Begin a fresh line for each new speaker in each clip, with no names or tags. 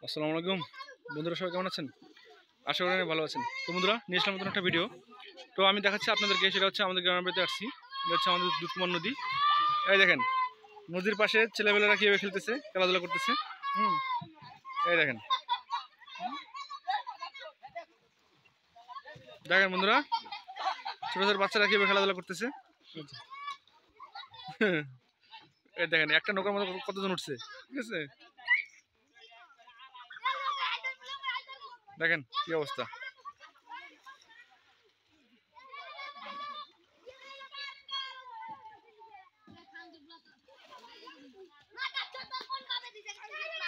আসসালামু আলাইকুম বন্ধুরা, সবাই কেমন আছেন? আশা করি অনেক ভালো আছেন। তো বন্ধুরা, নিয়ে আসলাম নতুন একটা ভিডিও। তো আমি দেখাচ্ছি আপনাদেরকে, সেটা হচ্ছে আমাদের গ্রামের বাড়িতে আসছি। এটা হচ্ছে আমাদের দুধকুমার নদী। এই দেখেন, নদীর পাশে ছেলেবেলেরা কীভাবে খেলতেছে, খেলাধুলা করতেছে। এই দেখেন দেখেন বন্ধুরা, ছোট ছোট বাচ্চারা কীভাবে খেলাধুলা করতেছে। এই দেখেন, একটা নৌকার মতো কতজন উঠছে, ঠিক আছে? দেখেন কি অবস্থা।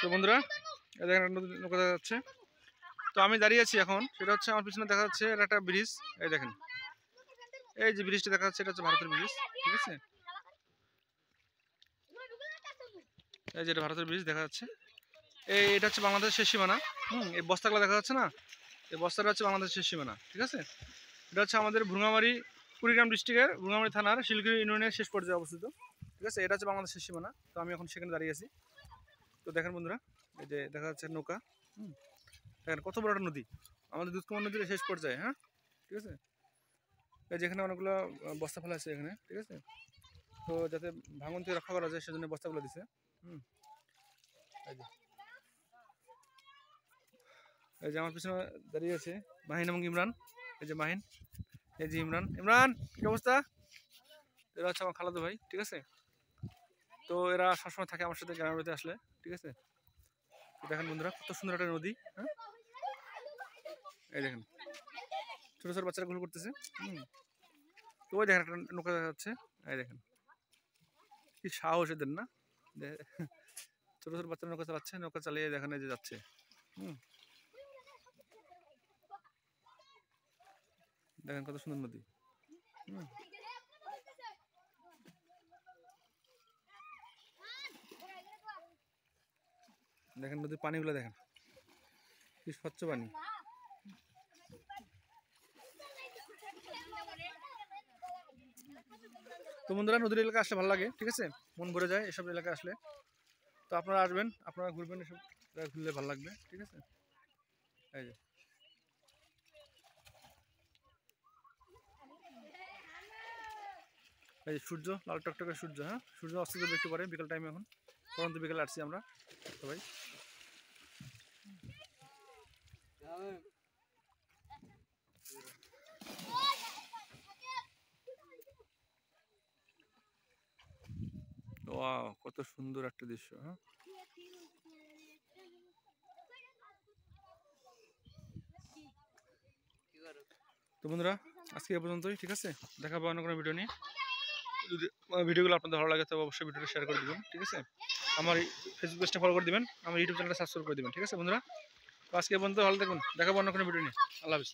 তো বন্ধুরা, এই দেখেন নৌকা দেখা যাচ্ছে। তো আমি দাঁড়িয়ে আছি এখন, সেটা হচ্ছে আমার পিছনে দেখা যাচ্ছে এটা একটা ব্রিজ। এই দেখেন, এই যে ব্রিজটা দেখা যাচ্ছে, এটা হচ্ছে ভারতের ব্রিজ, ঠিক আছে? এই যে এটা ভারতের ব্রিজ দেখা যাচ্ছে। এটা হচ্ছে বাংলাদেশের শেষ সীমানা। এই বস্তাগুলো দেখা যাচ্ছে না, এই বস্তাটা হচ্ছে বাংলাদেশের শেষ সীমানা, ঠিক আছে? এটা হচ্ছে আমাদের ভুঙ্গামারি, কুড়িগ্রাম ডিস্ট্রিক্টের ভুঙ্গামারি থানার শিলিগুড়ি ইউনিয়নের শেষ পর্যায়ে অবস্থিত, ঠিক আছে? এটা হচ্ছে বাংলাদেশের শেষ সীমানা। তো আমি এখন সেখানে দাঁড়িয়ে আছি। তো দেখেন বন্ধুরা, এই যে দেখা যাচ্ছে নৌকা। দেখেন কত বড় একটা নদী, আমাদের দুধকুমার নদীর শেষ পর্যায়ে। হ্যাঁ, ঠিক আছে? এই যেখানে অনেকগুলো বস্তা ফেলা আছে এখানে, ঠিক আছে? তো যাতে ভাঙন থেকে রক্ষা করা যায় সেজন্য বস্তাগুলো দিছে। এই যে আমার পিছনে দাঁড়িয়ে আছে মাহিন এবং ইমরান। এই যে মাহিন, এই যে ইমরান। ইমরান, কি অবস্থা? এরা হচ্ছে আমার খালাতো ভাই, ঠিক আছে? তো এরা সবসময় থাকে আমার সাথে গ্রামের বাড়িতে আসলে, ঠিক আছে? দেখেন বন্ধুরা, কত সুন্দর একটা নদী। হ্যাঁ, এই দেখেন ছোট ছোট বাচ্চারা গোল করতেছে। তো ওই দেখেন একটা নৌকা দেখা যাচ্ছে। এই দেখেন কি সাহস এদের, না? ছোট ছোট বাচ্চারা নৌকা চালাচ্ছে, নৌকা চালিয়ে দেখেন এই যে যাচ্ছে। দেখেন কত সুন্দর নদী। দেখেন নদীর পানিগুলো দেখেন কি স্বচ্ছ পানি। তো বন্ধুরা, নদীর এলাকা আসলে ভালো লাগে, ঠিক আছে? মন ভরে যায় এসব এলাকায় আসলে। তো আপনারা আসবেন, আপনারা ঘুরবেন, এসব ঘুরলে ভালো লাগবে, ঠিক আছে? এই যে এই যে সূর্য, লাল টকটকে সূর্য। হ্যাঁ, সূর্য অস্ত যাবে একটু পরে, বিকাল টাইমে। এখন তখন তো বিকালে আসছি আমরা সবাই। ওয়াও, কত সুন্দর একটা দৃশ্য। হ্যাঁ, তো বন্ধুরা, আজকে এ পর্যন্তই, ঠিক আছে? দেখাবো অন্য কোনো ভিডিও নিয়ে। যদি ভিডিওগুলো আপনাদের ভালো লাগে তবে অবশ্যই ভিডিওটা শেয়ার করে দেবেন, ঠিক আছে? আমার ফেসবুক পেজটা ফলো করে দেবেন, আমার ইউটিউব চ্যানেলটা সাবস্ক্রাইব করে দেবেন, ঠিক আছে বন্ধুরা? তো আজকে এ পর্যন্ত, ভালো থাকুন, দেখাবো অন্য কোনো ভিডিও নিয়ে। আল্লাহ হাফিজ।